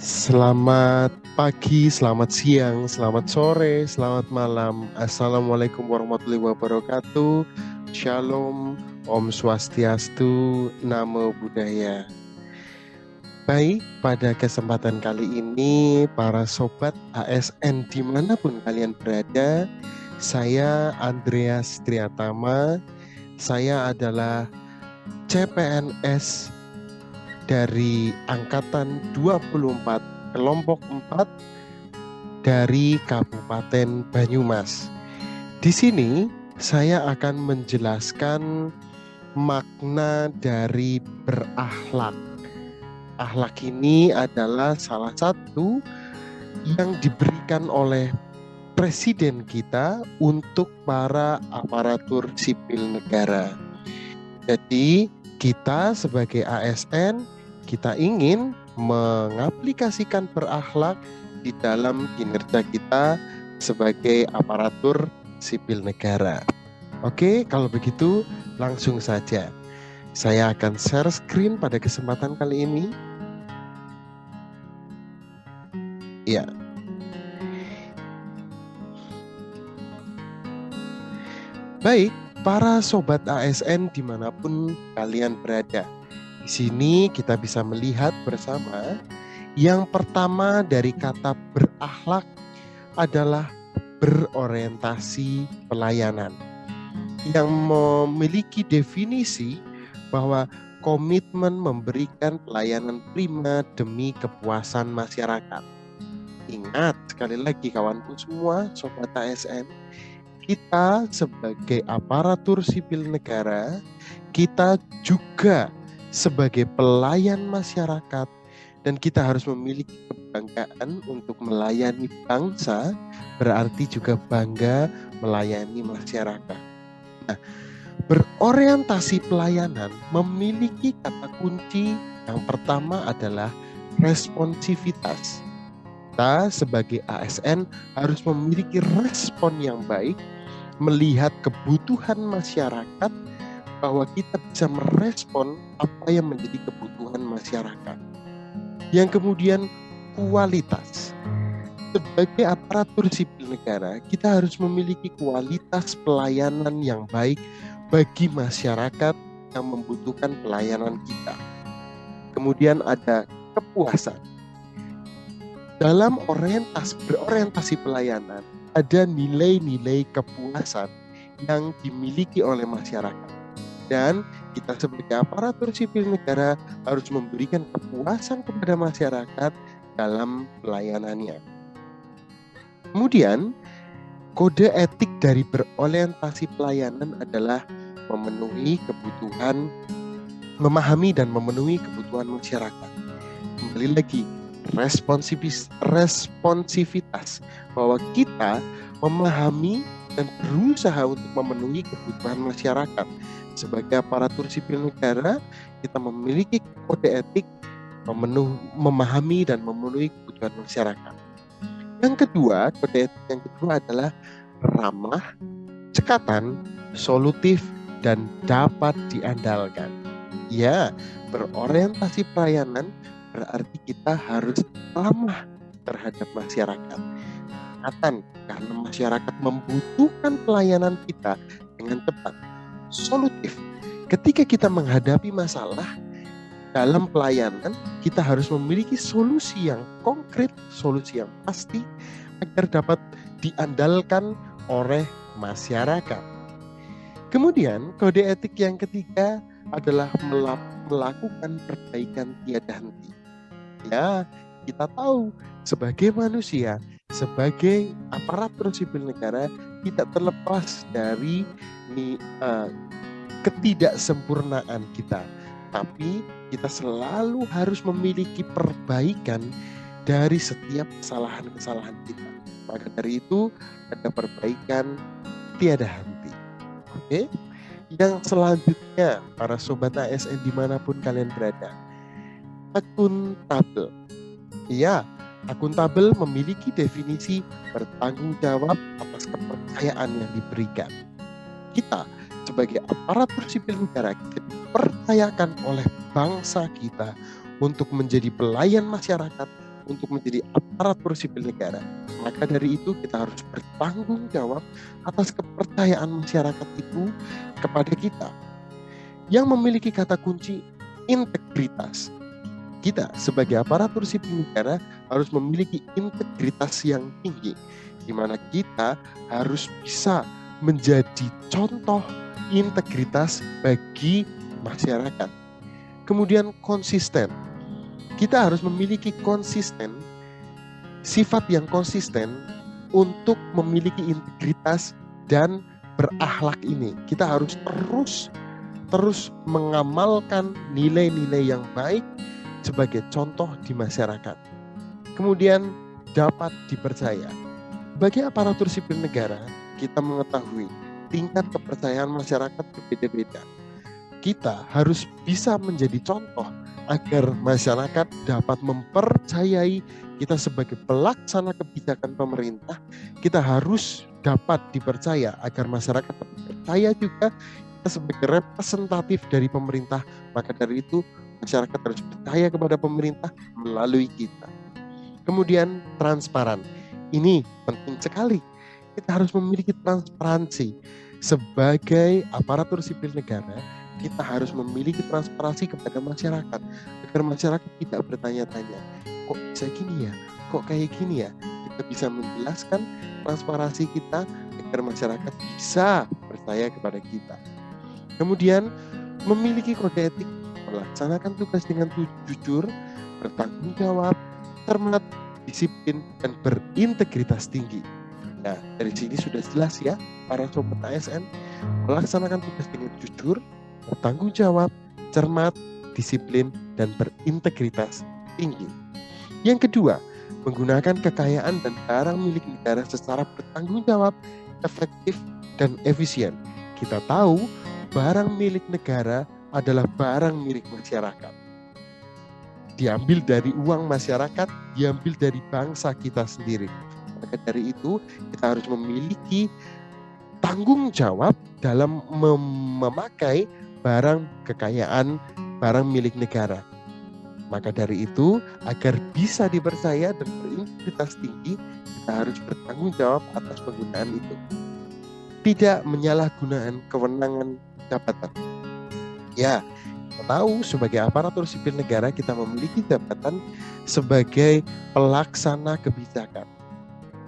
Selamat pagi, selamat siang, selamat sore, selamat malam. Assalamualaikum warahmatullahi wabarakatuh. Shalom, Om Swastiastu, Namo Buddhaya. Baik, pada kesempatan kali ini, para sobat ASN dimanapun kalian berada, saya Andreas Triatama, saya adalah CPNS dari Angkatan 24 Kelompok 4 dari Kabupaten Banyumas. Di sini saya akan menjelaskan makna dari berakhlak. Akhlak ini adalah salah satu yang diberikan oleh Presiden kita untuk para aparatur sipil negara. Jadi kita sebagai ASN, kita ingin mengaplikasikan berakhlak di dalam kinerja kita sebagai aparatur sipil negara. Oke, kalau begitu langsung saja. Saya akan share screen pada kesempatan kali ini. Ya. Baik, para sobat ASN dimanapun kalian berada. Di sini kita bisa melihat bersama yang pertama dari kata berakhlak adalah berorientasi pelayanan, yang memiliki definisi bahwa komitmen memberikan pelayanan prima demi kepuasan masyarakat. Ingat sekali lagi kawanku semua, sobat ASN, kita sebagai aparatur sipil negara, kita juga sebagai pelayan masyarakat, dan kita harus memiliki kebanggaan untuk melayani bangsa, berarti juga bangga melayani masyarakat. Nah, berorientasi pelayanan memiliki kata kunci yang pertama adalah responsivitas. Kita sebagai ASN harus memiliki respon yang baik, melihat kebutuhan masyarakat, bahwa kita bisa merespon apa yang menjadi kebutuhan masyarakat. Yang kemudian kualitas. Sebagai aparatur sipil negara, kita harus memiliki kualitas pelayanan yang baik bagi masyarakat yang membutuhkan pelayanan kita. Kemudian ada kepuasan. Dalam berorientasi pelayanan, ada nilai-nilai kepuasan yang dimiliki oleh masyarakat. Dan kita sebagai aparatur sipil negara harus memberikan kepuasan kepada masyarakat dalam pelayanannya. Kemudian, kode etik dari berorientasi pelayanan adalah memahami dan memenuhi kebutuhan masyarakat. Kembali lagi, responsivitas, bahwa kita memahami dan berusaha untuk memenuhi kebutuhan masyarakat. Sebagai aparatur sipil negara, kita memiliki kode etik memahami dan memenuhi kebutuhan masyarakat. Yang kedua, kode etik yang kedua adalah ramah, cekatan, solutif, dan dapat diandalkan. Ya, berorientasi pelayanan berarti kita harus ramah terhadap masyarakat. Karena masyarakat membutuhkan pelayanan kita dengan tepat. Solutif, ketika kita menghadapi masalah dalam pelayanan, kita harus memiliki solusi yang konkret, solusi yang pasti, agar dapat diandalkan oleh masyarakat. Kemudian kode etik yang ketiga adalah melakukan perbaikan tiada henti. Ya, kita tahu sebagai manusia, sebagai aparatur sipil negara, tidak terlepas dari ketidaksempurnaan kita, tapi kita selalu harus memiliki perbaikan dari setiap kesalahan-kesalahan kita. Maka dari itu ada perbaikan tiada henti. Oke? Yang selanjutnya, para sobat ASN dimanapun kalian berada, akuntabel. Ya, akuntabel memiliki definisi bertanggung jawab atas kepercayaan yang diberikan. Kita sebagai aparatur sipil negara, kita dipercayakan oleh bangsa kita untuk menjadi pelayan masyarakat untuk menjadi aparatur sipil negara, maka dari itu kita harus bertanggung jawab atas kepercayaan masyarakat itu kepada kita. Yang memiliki kata kunci integritas. Kita sebagai aparatur sipil negara harus memiliki integritas yang tinggi, di mana kita harus bisa menjadi contoh integritas bagi masyarakat. Kemudian konsisten. Kita harus memiliki sifat yang konsisten untuk memiliki integritas dan berakhlak ini. Kita harus terus mengamalkan nilai-nilai yang baik sebagai contoh di masyarakat. Kemudian dapat dipercaya. Bagi aparatur sipil negara, kita mengetahui tingkat kepercayaan masyarakat berbeda-beda. Kita harus bisa menjadi contoh agar masyarakat dapat mempercayai kita sebagai pelaksana kebijakan pemerintah. Kita harus dapat dipercaya agar masyarakat percaya juga kita sebagai representatif dari pemerintah. Maka dari itu masyarakat harus percaya kepada pemerintah melalui kita. Kemudian transparan. Ini penting sekali. Kita harus memiliki transparansi. Sebagai aparatur sipil negara, kita harus memiliki transparansi kepada masyarakat agar masyarakat tidak bertanya-tanya, kok bisa gini ya, kok kayak gini ya. Kita bisa menjelaskan transparansi kita agar masyarakat bisa percaya kepada kita. Kemudian memiliki kode etik, melaksanakan tugas dengan jujur, bertanggung jawab, cermat, disiplin, dan berintegritas tinggi. Nah, dari sini sudah jelas ya, para sobat ASN, melaksanakan tugas dengan jujur, bertanggung jawab, cermat, disiplin, dan berintegritas tinggi. Yang kedua, menggunakan kekayaan dan barang milik negara secara bertanggung jawab, efektif, dan efisien. Kita tahu barang milik negara adalah barang milik masyarakat. Diambil dari uang masyarakat, diambil dari bangsa kita sendiri. Maka dari itu, kita harus memiliki tanggung jawab dalam memakai barang kekayaan, barang milik negara. Maka dari itu, agar bisa dipercaya dan berintegritas tinggi, kita harus bertanggung jawab atas penggunaan itu. Tidak menyalahgunakan kewenangan jabatan. Ya, kita tahu sebagai aparatur sipil negara kita memiliki jabatan sebagai pelaksana kebijakan.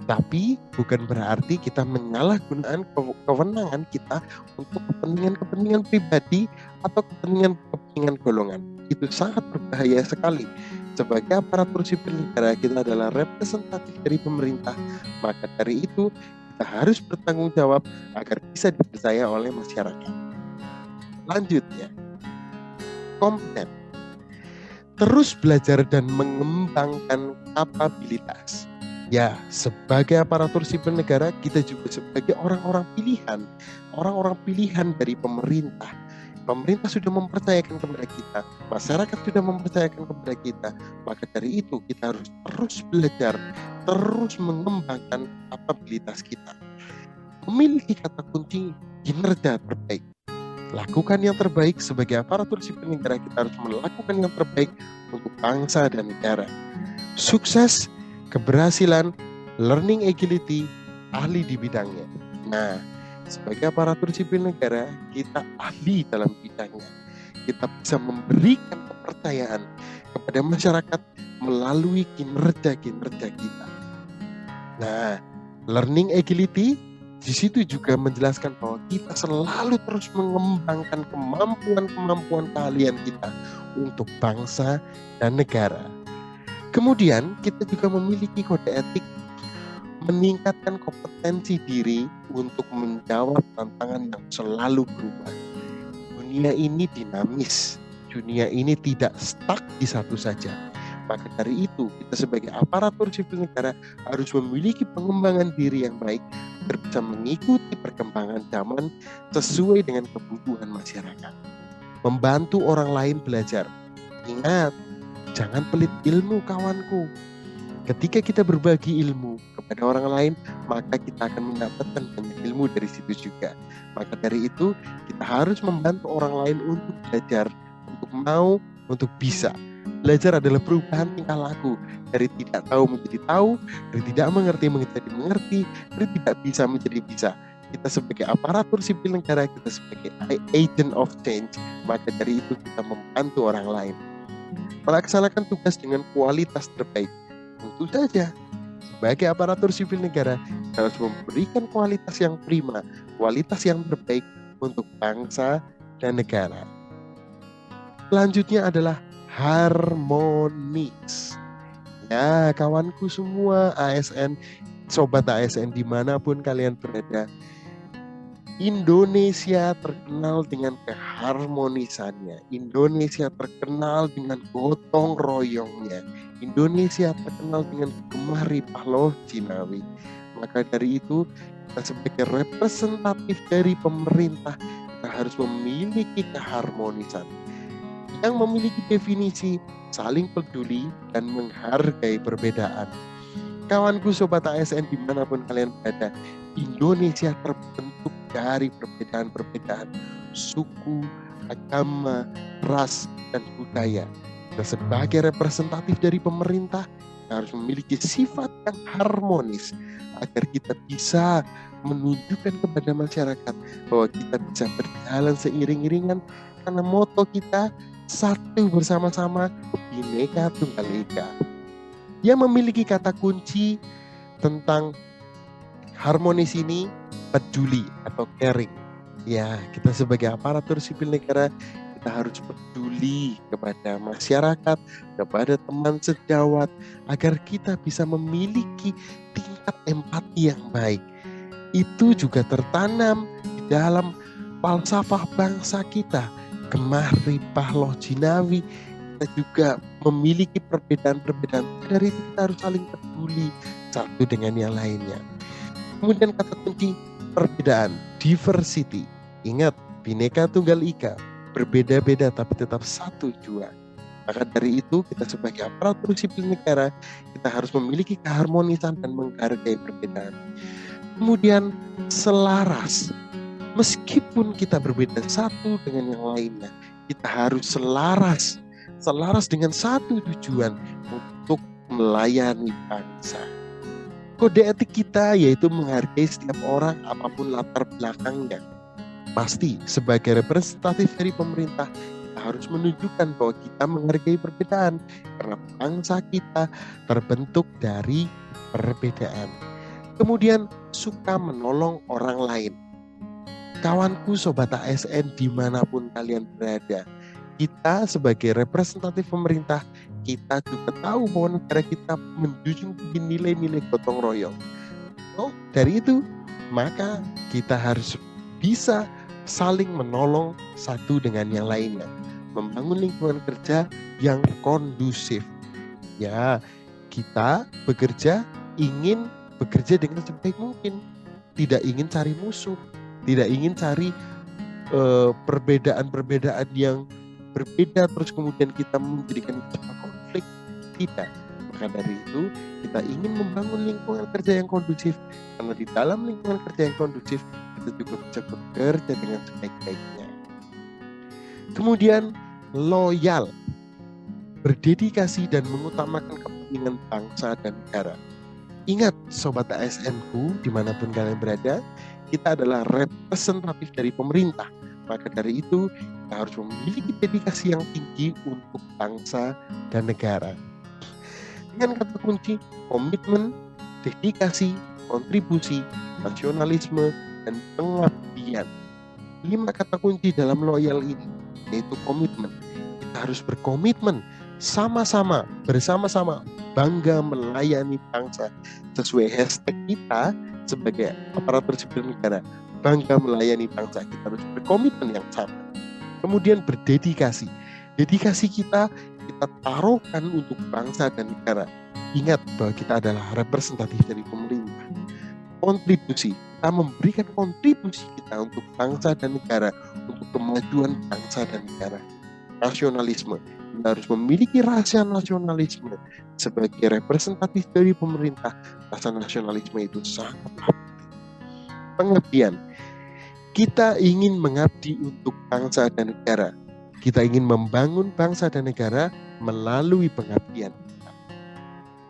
Tapi bukan berarti kita menyalahgunakan kewenangan kita untuk kepentingan-kepentingan pribadi atau kepentingan golongan. Itu sangat berbahaya sekali. Sebagai aparatur sipil negara, kita adalah representatif dari pemerintah. Maka dari itu, kita harus bertanggung jawab agar bisa dipercaya oleh masyarakat. Lanjut ya. Kompeten. Terus belajar dan mengembangkan kapabilitas. Ya, sebagai aparatur sipil negara, kita juga sebagai orang-orang pilihan dari pemerintah. Pemerintah sudah mempercayakan kepada kita, masyarakat sudah mempercayakan kepada kita. Maka dari itu kita harus terus belajar, terus mengembangkan kapabilitas kita. Memiliki kata kunci kinerja terbaik. Lakukan yang terbaik sebagai aparatur sipil negara, kita harus melakukan yang terbaik untuk bangsa dan negara. Sukses, keberhasilan, learning agility, ahli di bidangnya. Nah, sebagai aparatur sipil negara, kita ahli dalam bidangnya. Kita bisa memberikan kepercayaan kepada masyarakat melalui kinerja-kinerja kita. Nah, learning agility di situ juga menjelaskan bahwa kita selalu terus mengembangkan kemampuan keahlian kita untuk bangsa dan negara. Kemudian kita juga memiliki kode etik meningkatkan kompetensi diri untuk menjawab tantangan yang selalu berubah. Dunia ini dinamis, dunia ini tidak stuck di satu saja. Maka dari itu kita sebagai aparatur sipil negara harus memiliki pengembangan diri yang baik agar bisa mengikuti perkembangan zaman sesuai dengan kebutuhan masyarakat. Membantu orang lain belajar. Ingat, jangan pelit ilmu kawanku. Ketika kita berbagi ilmu kepada orang lain, maka kita akan mendapatkan banyak ilmu dari situ juga. Maka dari itu, kita harus membantu orang lain untuk belajar, untuk mau, untuk bisa. Belajar adalah perubahan tingkah laku dari tidak tahu menjadi tahu, dari tidak mengerti menjadi mengerti, dari tidak bisa menjadi bisa. Kita sebagai aparatur sipil negara, kita sebagai agent of change, maka dari itu kita membantu orang lain melaksanakan tugas dengan kualitas terbaik. Tentu saja, sebagai aparatur sipil negara, kita harus memberikan kualitas yang prima, kualitas yang terbaik untuk bangsa dan negara. Selanjutnya adalah harmonis. Ya, kawanku semua ASN, sobat ASN dimanapun kalian berada, Indonesia terkenal dengan keharmonisannya. Indonesia terkenal dengan gotong royongnya. Indonesia terkenal dengan gemah ripah loh Cinawi. Maka dari itu, kita sebagai representatif dari pemerintah, kita harus memiliki keharmonisan yang memiliki definisi saling peduli dan menghargai perbedaan. Kawanku sobat ASN dimanapun kalian berada, Indonesia terbentuk dari perbedaan-perbedaan suku, agama, ras, dan budaya. Kita sebagai representatif dari pemerintah, kita harus memiliki sifat yang harmonis agar kita bisa menunjukkan kepada masyarakat bahwa kita bisa berjalan seiring-iringan karena moto kita satu bersama-sama, Bhinneka Tunggal Ika. Yang memiliki kata kunci tentang harmonis ini peduli atau caring. Ya, kita sebagai aparatur sipil negara, kita harus peduli kepada masyarakat, kepada teman sejawat, agar kita bisa memiliki tingkat empati yang baik. Itu juga tertanam di dalam falsafah bangsa kita, gemah ripah loh Cinawi. Kita juga memiliki perbedaan-perbedaan. Dari itu kita harus saling peduli satu dengan yang lainnya. Kemudian kata kunci perbedaan, diversity. Ingat, Bhinneka Tunggal Ika, berbeda-beda tapi tetap satu jua. Maka dari itu kita sebagai aparatur sipil negara, kita harus memiliki keharmonisan dan menghargai perbedaan. Kemudian selaras. Meskipun kita berbeda satu dengan yang lainnya, kita harus selaras dengan satu tujuan untuk melayani bangsa. Kode etik kita yaitu menghargai setiap orang apapun latar belakangnya. Pasti sebagai representatif dari pemerintah, kita harus menunjukkan bahwa kita menghargai perbedaan karena bangsa kita terbentuk dari perbedaan. Kemudian suka menolong orang lain. Kawanku sobat ASN dimanapun kalian berada, kita sebagai representatif pemerintah, kita juga tahu bahwa negara kita menjunjung tinggi nilai-nilai gotong royong. Dari itu, maka kita harus bisa saling menolong satu dengan yang lainnya. Membangun lingkungan kerja yang kondusif. Ya, kita ingin bekerja dengan sebaik mungkin. Tidak ingin cari musuh. Tidak ingin cari perbedaan-perbedaan yang berbeda terus kemudian kita menjadikan sebuah konflik. Tidak. Maka dari itu kita ingin membangun lingkungan kerja yang kondusif. Karena di dalam lingkungan kerja yang kondusif kita juga bisa bekerja dengan sebaik-baiknya. Kemudian loyal, berdedikasi dan mengutamakan kepentingan bangsa dan negara. Ingat sobat ASN-ku dimanapun kalian berada, kita adalah representatif dari pemerintah. Maka dari itu kita harus memiliki dedikasi yang tinggi untuk bangsa dan negara. Dengan kata kunci komitmen, dedikasi, kontribusi, nasionalisme, dan pengabdian. 5 kata kunci dalam loyal ini yaitu komitmen. Kita harus berkomitmen sama-sama, bersama-sama bangga melayani bangsa sesuai hashtag kita sebagai aparatur sipil negara, bangga melayani bangsa. Kita harus berkomitmen yang sama. Kemudian berdedikasi. Dedikasi kita taruhkan untuk bangsa dan negara. Ingat bahwa kita adalah representatif dari pemerintah. Kontribusi, kita memberikan kontribusi kita untuk bangsa dan negara, untuk kemajuan bangsa dan negara. Nasionalisme, kita harus memiliki rasa nasionalisme sebagai representatif dari pemerintah. Rasa nasionalisme itu sangat penting. Pengabdian, kita ingin mengabdi untuk bangsa dan negara. Kita ingin membangun bangsa dan negara melalui pengabdian kita.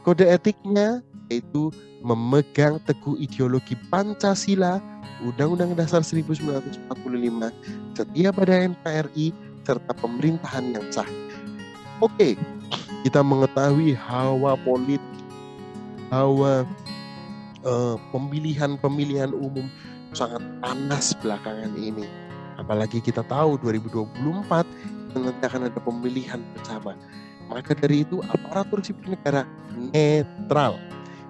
Kode etiknya yaitu memegang teguh ideologi Pancasila, Undang-Undang Dasar 1945, setia pada NKRI, serta pemerintahan yang sah. Oke, kita mengetahui hawa politik, hawa pemilihan umum sangat panas belakangan ini. Apalagi kita tahu 2024 nanti akan ada pemilihan bersama. Maka dari itu aparatur sipil negara netral.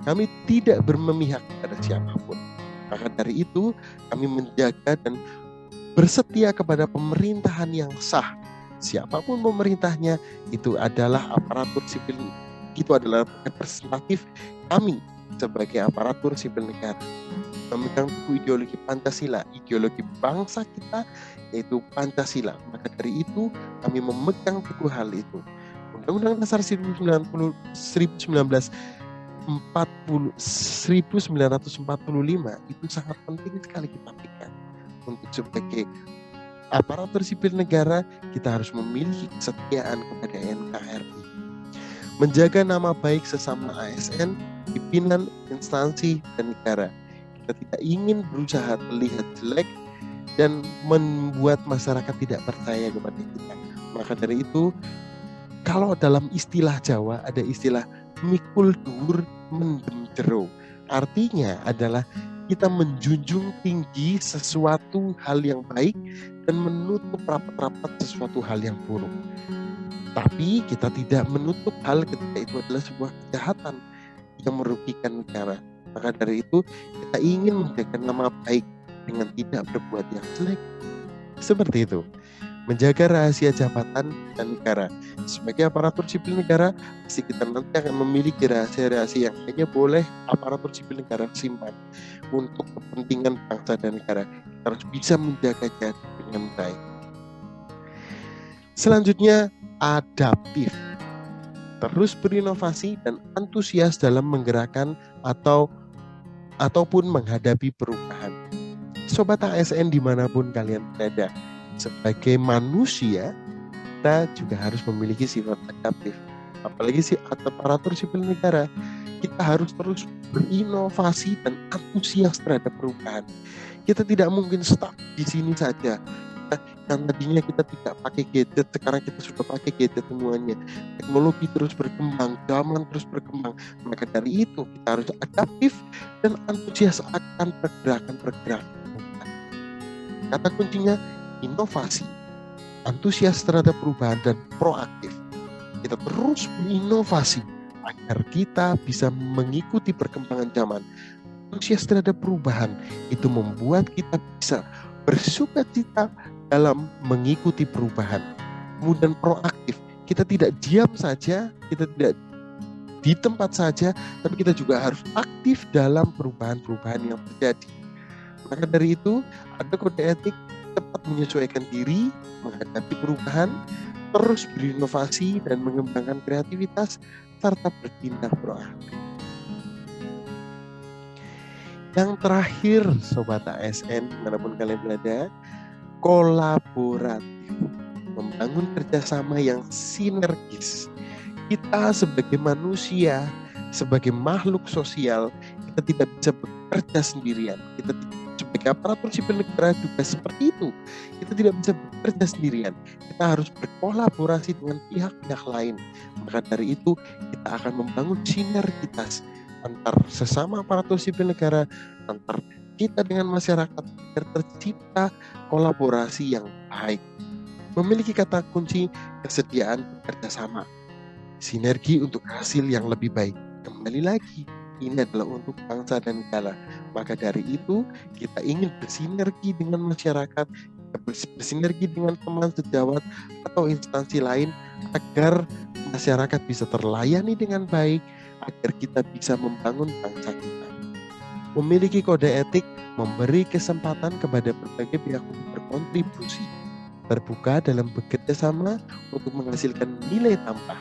Kami tidak bermemihak kepada siapapun. Maka dari itu kami menjaga dan bersetia kepada pemerintahan yang sah. Siapapun pemerintahnya, itu adalah aparatur sipil, itu adalah representatif kami sebagai aparatur sipil negara. Memegang teguh ideologi Pancasila, ideologi bangsa kita yaitu Pancasila. Maka dari itu kami memegang teguh hal itu. Undang-Undang Dasar 1945 itu sangat penting sekali kita pegang. Untuk sebagai aparatur sipil negara, kita harus memiliki kesetiaan kepada NKRI. Menjaga nama baik sesama ASN, pimpinan, instansi, dan negara. Kita tidak ingin berusaha terlihat jelek dan membuat masyarakat tidak percaya kepada kita. Maka dari itu, kalau dalam istilah Jawa ada istilah mikul dhuwur mendem jero. Artinya adalah kita menjunjung tinggi sesuatu hal yang baik dan menutup rapat-rapat sesuatu hal yang buruk. Tapi kita tidak menutup hal ketika itu adalah sebuah kejahatan yang merugikan negara. Maka dari itu kita ingin menjaga nama baik dengan tidak berbuat yang jelek. Seperti itu. Menjaga rahasia jabatan dan negara. Sebagai aparatur sipil negara, pasti kita nanti akan memiliki rahasia-rahasia yang hanya boleh aparatur sipil negara simpan untuk kepentingan bangsa dan negara. Kita harus bisa menjaganya dengan baik. Selanjutnya, adaptif. Terus berinovasi dan antusias dalam menggerakkan ataupun menghadapi perubahan. Sobat ASN dimanapun kalian berada, sebagai manusia kita juga harus memiliki sifat adaptif. Apalagi aparatur sipil negara, kita harus terus berinovasi dan antusias terhadap perubahan. Kita tidak mungkin stuck di sini saja. Yang tadinya kita tidak pakai gadget, sekarang kita sudah pakai gadget semuanya. Teknologi terus berkembang, zaman terus berkembang. Maka dari itu kita harus adaptif dan antusias akan pergerakan-pergerakan. Kata kuncinya inovasi, antusias terhadap perubahan, dan proaktif. Kita terus berinovasi agar kita bisa mengikuti perkembangan zaman. Antusias terhadap perubahan itu membuat kita bisa bersukacita dalam mengikuti perubahan. Kemudian proaktif, kita tidak diam saja, kita tidak di tempat saja, tapi kita juga harus aktif dalam perubahan-perubahan yang terjadi. Maka dari itu ada kode etik cepat menyesuaikan diri, menghadapi perubahan, terus berinovasi dan mengembangkan kreativitas, serta bertindak proaktif. Yang terakhir, Sobat ASN, dimanapun kalian berada, kolaboratif. Membangun kerjasama yang sinergis. Kita sebagai manusia, sebagai makhluk sosial, kita tidak bisa bekerja sendirian. Kita sebagai aparatur sipil negara juga seperti itu. Kita tidak bisa bekerja sendirian. Kita harus berkolaborasi dengan pihak-pihak lain. Maka dari itu kita akan membangun sinergitas antar sesama aparatur sipil negara, antar kita dengan masyarakat, agar tercipta kolaborasi yang baik. Memiliki kata kunci kesediaan bekerja sama, sinergi untuk hasil yang lebih baik. Kembali lagi, ini adalah untuk bangsa dan negara. Maka dari itu kita ingin bersinergi dengan masyarakat, bersinergi dengan teman sejawat atau instansi lain agar masyarakat bisa terlayani dengan baik, agar kita bisa membangun bangsa kita. Memiliki kode etik memberi kesempatan kepada berbagai pihak untuk berkontribusi, terbuka dalam bekerja sama untuk menghasilkan nilai tambah,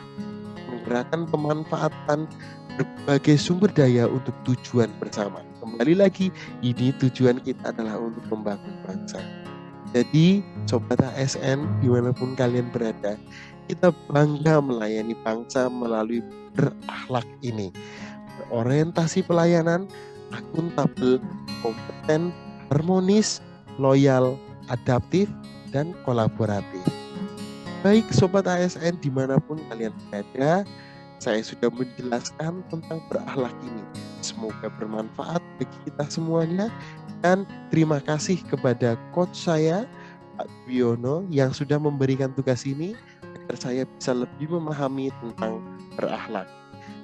menggerakkan pemanfaatan berbagai sumber daya untuk tujuan bersama. Kembali lagi, ini tujuan kita adalah untuk membangun bangsa. Jadi Sobat ASN dimanapun kalian berada, kita bangga melayani bangsa melalui berakhlak ini. Berorientasi pelayanan, akuntabel, kompeten, harmonis, loyal, adaptif, dan kolaboratif. Baik Sobat ASN dimanapun kalian berada, saya sudah menjelaskan tentang berakhlak ini. Semoga bermanfaat bagi kita semuanya. Dan terima kasih kepada coach saya, Pak Wiono, yang sudah memberikan tugas ini agar saya bisa lebih memahami tentang berakhlak.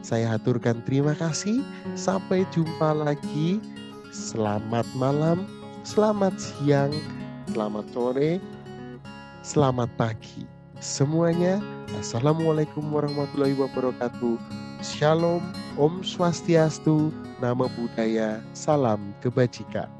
Saya aturkan terima kasih. Sampai jumpa lagi. Selamat malam, selamat siang, selamat sore, selamat pagi. Semuanya, Assalamualaikum warahmatullahi wabarakatuh. Shalom, Om Swastiastu, Namo Buddhaya, Salam Kebajikan.